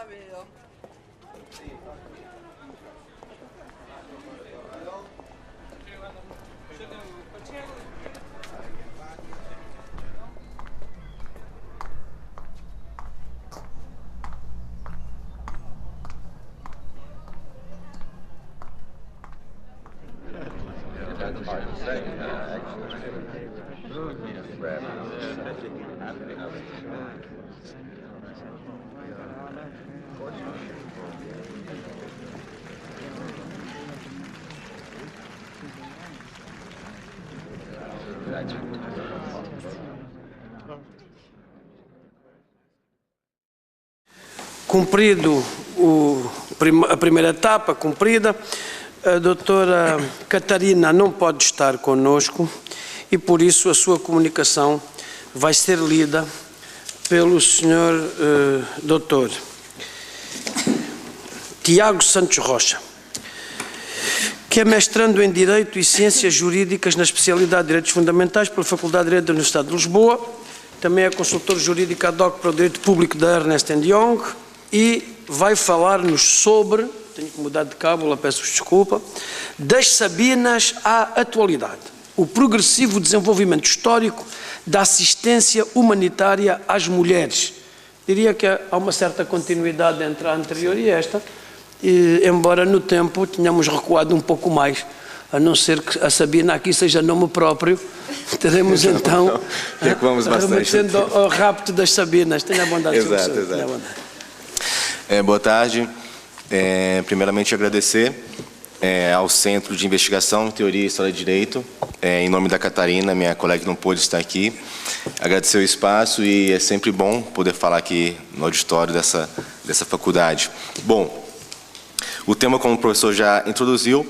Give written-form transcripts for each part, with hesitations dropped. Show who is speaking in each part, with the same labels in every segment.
Speaker 1: vedo.
Speaker 2: Cumprido a primeira etapa, cumprida, a doutora Catarina não pode estar conosco e, por isso, a sua comunicação vai ser lida pelo senhor doutor Tiago Santos Rocha, que é mestrando em Direito e Ciências Jurídicas na especialidade de Direitos Fundamentais pela Faculdade de Direito da Universidade de Lisboa, também é consultor jurídico ad hoc para o Direito Público da Ernst & Young e vai falar-nos sobre, tenho que mudar de cábula, peço-vos desculpa, das Sabinas à atualidade, o progressivo desenvolvimento histórico da assistência humanitária às mulheres. Diria que há uma certa continuidade entre a anterior e esta, embora no tempo tenhamos recuado um pouco mais, a não ser que a Sabina aqui seja nome próprio, teremos então, remetendo ao rapto das Sabinas. Tenha a bondade,
Speaker 3: exato.
Speaker 2: Tenha a bondade.
Speaker 3: Boa tarde. Primeiramente, agradecer ao Centro de Investigação, Teoria e História de Direito, em nome da Catarina, minha colega que não pôde estar aqui. Agradecer o espaço e é sempre bom poder falar aqui no auditório dessa faculdade. Bom, o tema, como o professor já introduziu,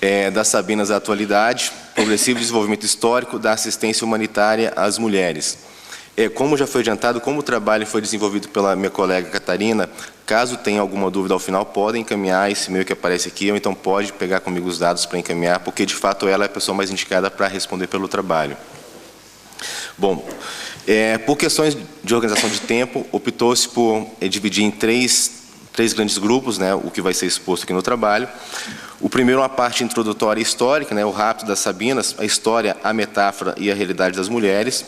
Speaker 3: é das Sabinas à atualidade, progressivo desenvolvimento histórico da assistência humanitária às mulheres. Como já foi adiantado, como o trabalho foi desenvolvido pela minha colega Catarina, caso tenha alguma dúvida ao final, podem encaminhar esse e-mail que aparece aqui, ou então pode pegar comigo os dados para encaminhar, porque de fato ela é a pessoa mais indicada para responder pelo trabalho. Bom, por questões de organização de tempo, optou-se por dividir em três grandes grupos, né, o que vai ser exposto aqui no trabalho. O primeiro é uma parte introdutória e histórica, né, o rapto das Sabinas, a história, a metáfora e a realidade das mulheres.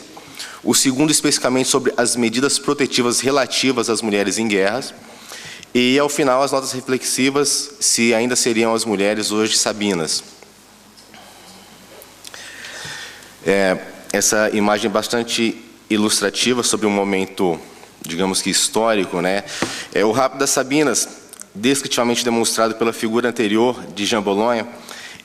Speaker 3: O segundo, especificamente, sobre as medidas protetivas relativas às mulheres em guerras. E, ao final, as notas reflexivas, se ainda seriam as mulheres hoje Sabinas. Essa imagem é bastante ilustrativa sobre um momento, digamos que histórico, né? O rapto das Sabinas, descritivamente demonstrado pela figura anterior de Jean Bologna,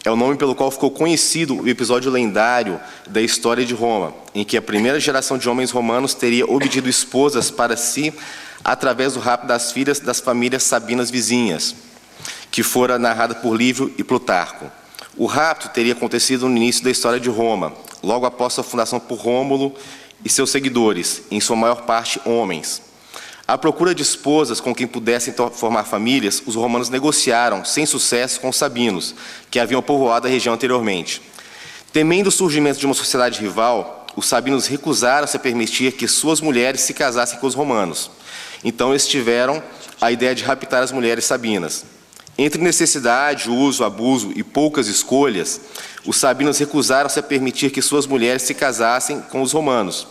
Speaker 3: é o nome pelo qual ficou conhecido o episódio lendário da história de Roma, em que a primeira geração de homens romanos teria obtido esposas para si através do rapto das filhas das famílias sabinas vizinhas, que fora narrada por Lívio e Plutarco. O rapto teria acontecido no início da história de Roma, logo após sua fundação por Rômulo e seus seguidores, em sua maior parte homens. À procura de esposas com quem pudessem formar famílias, os romanos negociaram, sem sucesso, com os sabinos, que haviam povoado a região anteriormente. Temendo o surgimento de uma sociedade rival, os sabinos recusaram-se a permitir que suas mulheres se casassem com os romanos. Então, eles tiveram a ideia de raptar as mulheres sabinas. Entre necessidade, uso, abuso e poucas escolhas, os sabinos recusaram-se a permitir que suas mulheres se casassem com os romanos.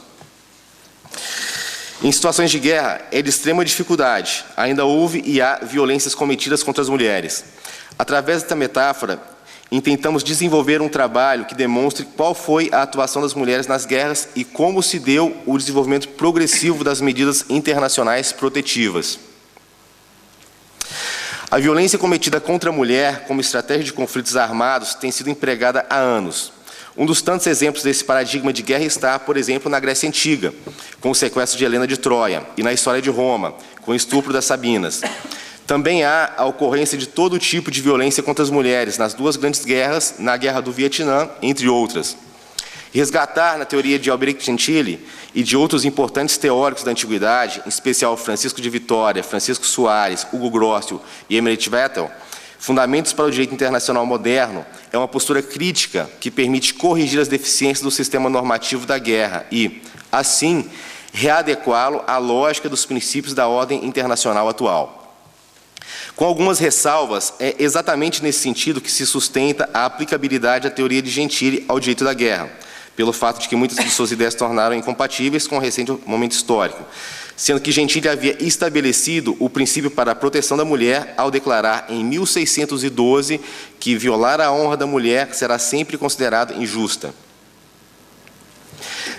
Speaker 3: Em situações de guerra, é de extrema dificuldade. Ainda houve e há violências cometidas contra as mulheres. Através desta metáfora, intentamos desenvolver um trabalho que demonstre qual foi a atuação das mulheres nas guerras e como se deu o desenvolvimento progressivo das medidas internacionais protetivas. A violência cometida contra a mulher como estratégia de conflitos armados tem sido empregada há anos. Um dos tantos exemplos desse paradigma de guerra está, por exemplo, na Grécia Antiga, com o sequestro de Helena de Troia, e na história de Roma, com o estupro das Sabinas. Também há a ocorrência de todo tipo de violência contra as mulheres nas duas grandes guerras, na Guerra do Vietnã, entre outras. Resgatar na teoria de Alberic Gentili e de outros importantes teóricos da Antiguidade, em especial Francisco de Vitória, Francisco Soares, Hugo Grossio e Emmerich Vettel, Fundamentos para o Direito Internacional Moderno, é uma postura crítica que permite corrigir as deficiências do sistema normativo da guerra e, assim, readequá-lo à lógica dos princípios da ordem internacional atual. Com algumas ressalvas, é exatamente nesse sentido que se sustenta a aplicabilidade da teoria de Gentili ao direito da guerra, pelo fato de que muitas de suas ideias se tornaram incompatíveis com o recente momento histórico, sendo que Gentili havia estabelecido o princípio para a proteção da mulher ao declarar em 1612 que violar a honra da mulher será sempre considerado injusta.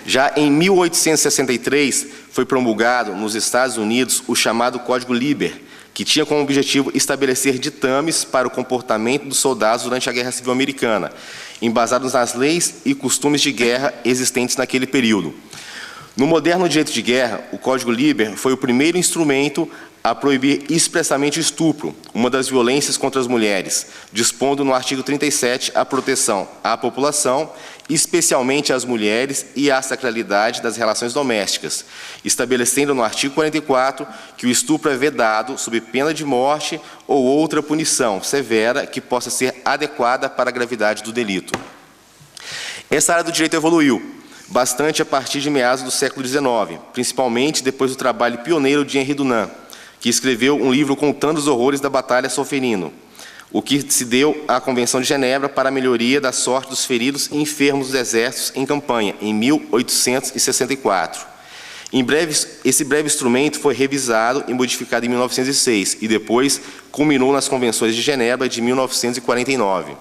Speaker 3: Já em 1863, foi promulgado nos Estados Unidos o chamado Código Liber, que tinha como objetivo estabelecer ditames para o comportamento dos soldados durante a Guerra Civil Americana, embasados nas leis e costumes de guerra existentes naquele período. No moderno direito de guerra, o Código Liber foi o primeiro instrumento a proibir expressamente o estupro, uma das violências contra as mulheres, dispondo no artigo 37 a proteção à população, especialmente às mulheres, e à sacralidade das relações domésticas, estabelecendo no artigo 44 que o estupro é vedado sob pena de morte ou outra punição severa que possa ser adequada para a gravidade do delito. Essa área do direito evoluiu bastante a partir de meados do século XIX, principalmente depois do trabalho pioneiro de Henri Dunant, que escreveu um livro contando os horrores da Batalha Solferino, o que se deu à Convenção de Genebra para a melhoria da sorte dos feridos e enfermos dos exércitos em campanha, em 1864. Esse breve instrumento foi revisado e modificado em 1906 e depois culminou nas Convenções de Genebra de 1949.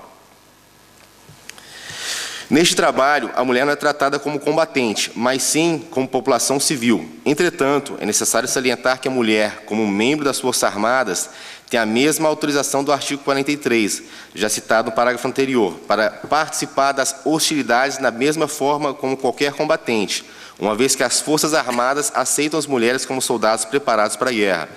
Speaker 3: Neste trabalho, a mulher não é tratada como combatente, mas sim como população civil. Entretanto, é necessário salientar que a mulher, como membro das Forças Armadas, tem a mesma autorização do artigo 43, já citado no parágrafo anterior, para participar das hostilidades da mesma forma como qualquer combatente, uma vez que as Forças Armadas aceitam as mulheres como soldados preparados para a guerra.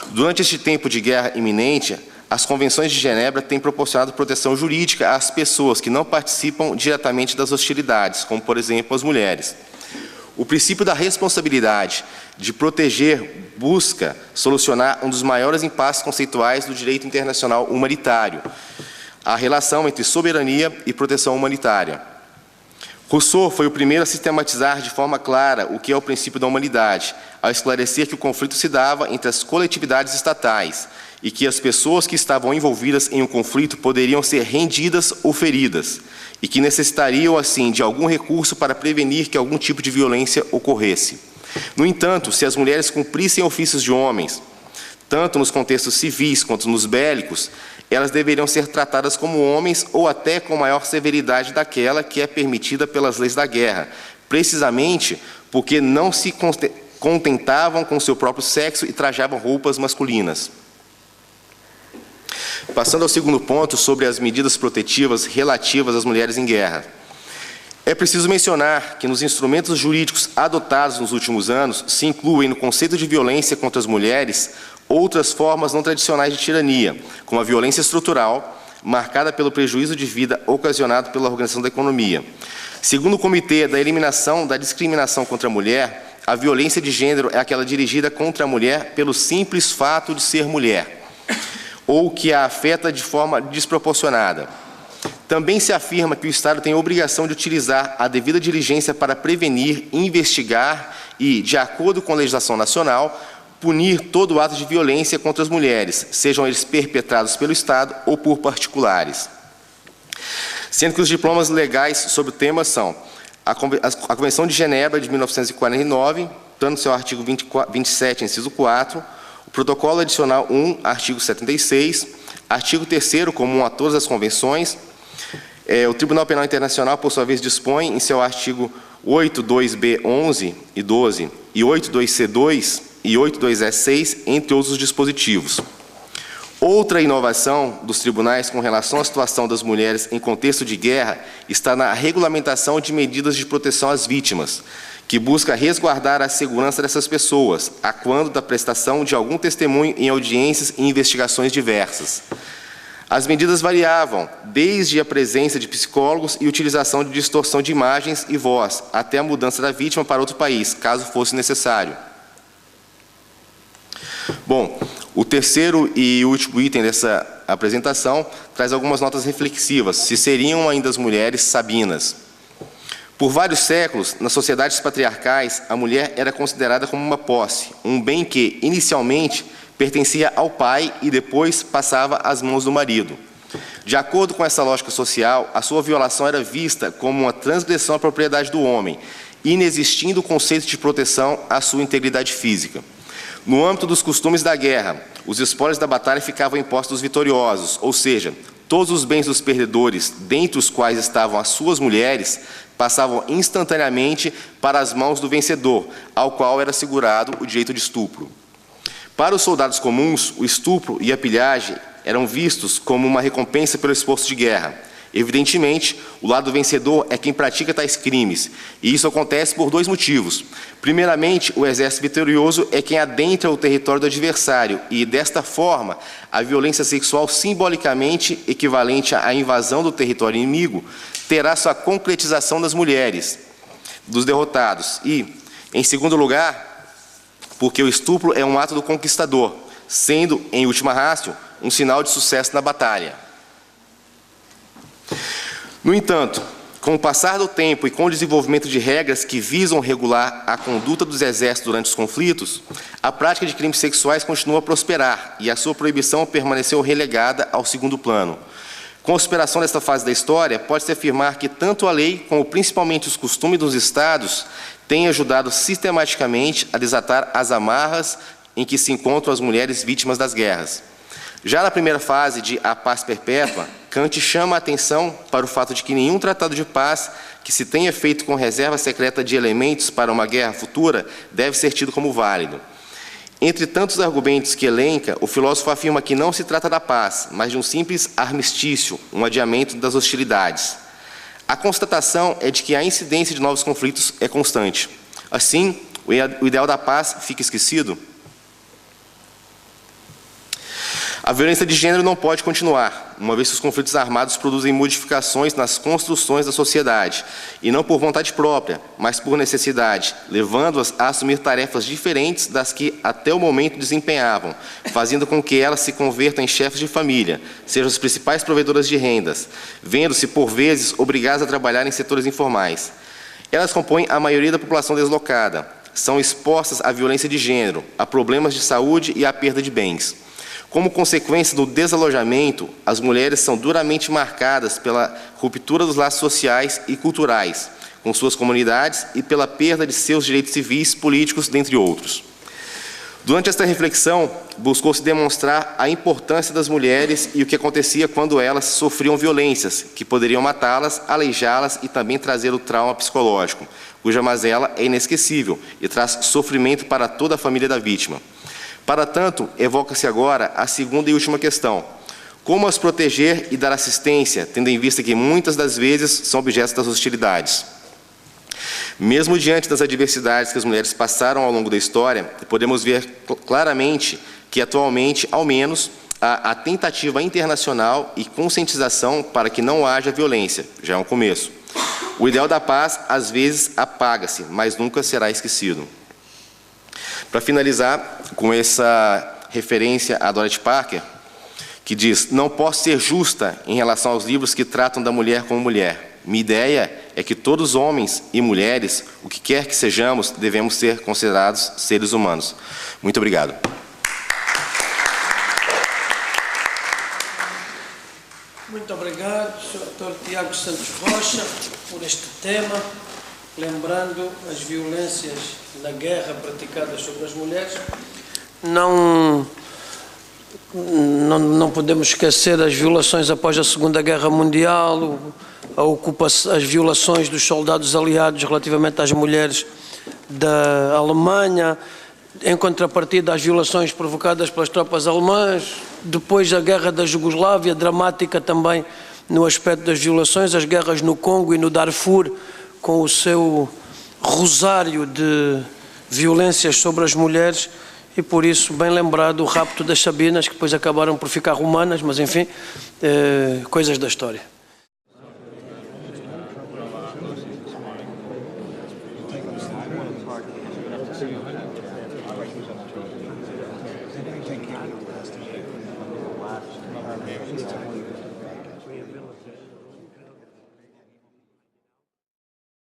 Speaker 3: Durante este tempo de guerra iminente, as Convenções de Genebra têm proporcionado proteção jurídica às pessoas que não participam diretamente das hostilidades, como, por exemplo, as mulheres. O princípio da responsabilidade de proteger busca solucionar um dos maiores impasses conceituais do direito internacional humanitário, a relação entre soberania e proteção humanitária. Rousseau foi o primeiro a sistematizar de forma clara o que é o princípio da humanidade, ao esclarecer que o conflito se dava entre as coletividades estatais e que as pessoas que estavam envolvidas em um conflito poderiam ser rendidas ou feridas, e que necessitariam, assim, de algum recurso para prevenir que algum tipo de violência ocorresse. No entanto, se as mulheres cumprissem ofícios de homens, tanto nos contextos civis quanto nos bélicos, elas deveriam ser tratadas como homens ou até com maior severidade daquela que é permitida pelas leis da guerra, precisamente porque não se contentavam com seu próprio sexo e trajavam roupas masculinas. Passando ao segundo ponto, sobre as medidas protetivas relativas às mulheres em guerra. É preciso mencionar que nos instrumentos jurídicos adotados nos últimos anos se incluem no conceito de violência contra as mulheres outras formas não tradicionais de tirania, como a violência estrutural, marcada pelo prejuízo de vida ocasionado pela organização da economia. Segundo o Comitê da Eliminação da Discriminação contra a Mulher, a violência de gênero é aquela dirigida contra a mulher pelo simples fato de ser mulher, ou que a afeta de forma desproporcionada. Também se afirma que o Estado tem a obrigação de utilizar a devida diligência para prevenir, investigar e, de acordo com a legislação nacional, punir todo ato de violência contra as mulheres, sejam eles perpetrados pelo Estado ou por particulares. Sendo que os diplomas legais sobre o tema são a Convenção de Genebra de 1949, tanto no seu artigo 27, inciso 4, o Protocolo Adicional 1, artigo 76, artigo 3º comum a todas as convenções. O Tribunal Penal Internacional, por sua vez, dispõe em seu artigo 8.2b, 11 e 12, e 8.2c2 e 8.2e6, entre outros dispositivos. Outra inovação dos tribunais com relação à situação das mulheres em contexto de guerra está na regulamentação de medidas de proteção às vítimas, que busca resguardar a segurança dessas pessoas, a quando da prestação de algum testemunho em audiências e investigações diversas. As medidas variavam, desde a presença de psicólogos e utilização de distorção de imagens e voz, até a mudança da vítima para outro país, caso fosse necessário. Bom, o terceiro e último item dessa apresentação traz algumas notas reflexivas, se seriam ainda as mulheres sabinas. Por vários séculos, nas sociedades patriarcais, a mulher era considerada como uma posse, um bem que, inicialmente, pertencia ao pai e depois passava às mãos do marido. De acordo com essa lógica social, a sua violação era vista como uma transgressão à propriedade do homem, inexistindo o conceito de proteção à sua integridade física. No âmbito dos costumes da guerra, os espólios da batalha ficavam em posse dos vitoriosos, ou seja, todos os bens dos perdedores, dentre os quais estavam as suas mulheres, passavam instantaneamente para as mãos do vencedor, ao qual era assegurado o direito de estupro. Para os soldados comuns, o estupro e a pilhagem eram vistos como uma recompensa pelo esforço de guerra. Evidentemente, o lado vencedor é quem pratica tais crimes, e isso acontece por dois motivos. Primeiramente, o exército vitorioso é quem adentra o território do adversário, e, desta forma, a violência sexual simbolicamente equivalente à invasão do território inimigo terá sua concretização nas mulheres dos derrotados. E, em segundo lugar, porque o estupro é um ato do conquistador, sendo, em última ratio, um sinal de sucesso na batalha. No entanto, com o passar do tempo e com o desenvolvimento de regras que visam regular a conduta dos exércitos durante os conflitos, a prática de crimes sexuais continua a prosperar e a sua proibição permaneceu relegada ao segundo plano. Com a superação desta fase da história, pode-se afirmar que tanto a lei como principalmente os costumes dos estados têm ajudado sistematicamente a desatar as amarras em que se encontram as mulheres vítimas das guerras. Já na primeira fase de A Paz Perpétua, Kant chama a atenção para o fato de que nenhum tratado de paz que se tenha feito com reserva secreta de elementos para uma guerra futura deve ser tido como válido. Entre tantos argumentos que elenca, o filósofo afirma que não se trata da paz, mas de um simples armistício, um adiamento das hostilidades. A constatação é de que a incidência de novos conflitos é constante. Assim, o ideal da paz fica esquecido? A violência de gênero não pode continuar, uma vez que os conflitos armados produzem modificações nas construções da sociedade, e não por vontade própria, mas por necessidade, levando-as a assumir tarefas diferentes das que até o momento desempenhavam, fazendo com que elas se convertam em chefes de família, sejam as principais provedoras de rendas, vendo-se, por vezes, obrigadas a trabalhar em setores informais. Elas compõem a maioria da população deslocada, são expostas à violência de gênero, a problemas de saúde e à perda de bens. Como consequência do desalojamento, as mulheres são duramente marcadas pela ruptura dos laços sociais e culturais com suas comunidades e pela perda de seus direitos civis, políticos, dentre outros. Durante esta reflexão, buscou-se demonstrar a importância das mulheres e o que acontecia quando elas sofriam violências, que poderiam matá-las, aleijá-las e também trazer o trauma psicológico, cuja mazela é inesquecível e traz sofrimento para toda a família da vítima. Para tanto, evoca-se agora a segunda e última questão: como as proteger e dar assistência, tendo em vista que muitas das vezes são objetos das hostilidades. Mesmo diante das adversidades que as mulheres passaram ao longo da história, podemos ver claramente que atualmente, ao menos, há a tentativa internacional e conscientização para que não haja violência, já é um começo. O ideal da paz, às vezes, apaga-se, mas nunca será esquecido. Para finalizar com essa referência a Dorothy Parker, que diz: não posso ser justa em relação aos livros que tratam da mulher como mulher. Minha ideia é que todos homens e mulheres, o que quer que sejamos, devemos ser considerados seres humanos. Muito obrigado.
Speaker 2: Muito obrigado, Sr. Dr. Tiago Santos Rocha, por este tema, lembrando as violências na guerra praticadas sobre as mulheres. Não podemos esquecer as violações após a Segunda Guerra Mundial, as violações dos soldados aliados relativamente às mulheres da Alemanha, em contrapartida às violações provocadas pelas tropas alemãs, depois a guerra da Jugoslávia, dramática também no aspecto das violações, as guerras no Congo e no Darfur, com o seu rosário de violências sobre as mulheres, e por isso, bem lembrado, o rapto das Sabinas, que depois acabaram por ficar romanas, mas enfim, coisas da história.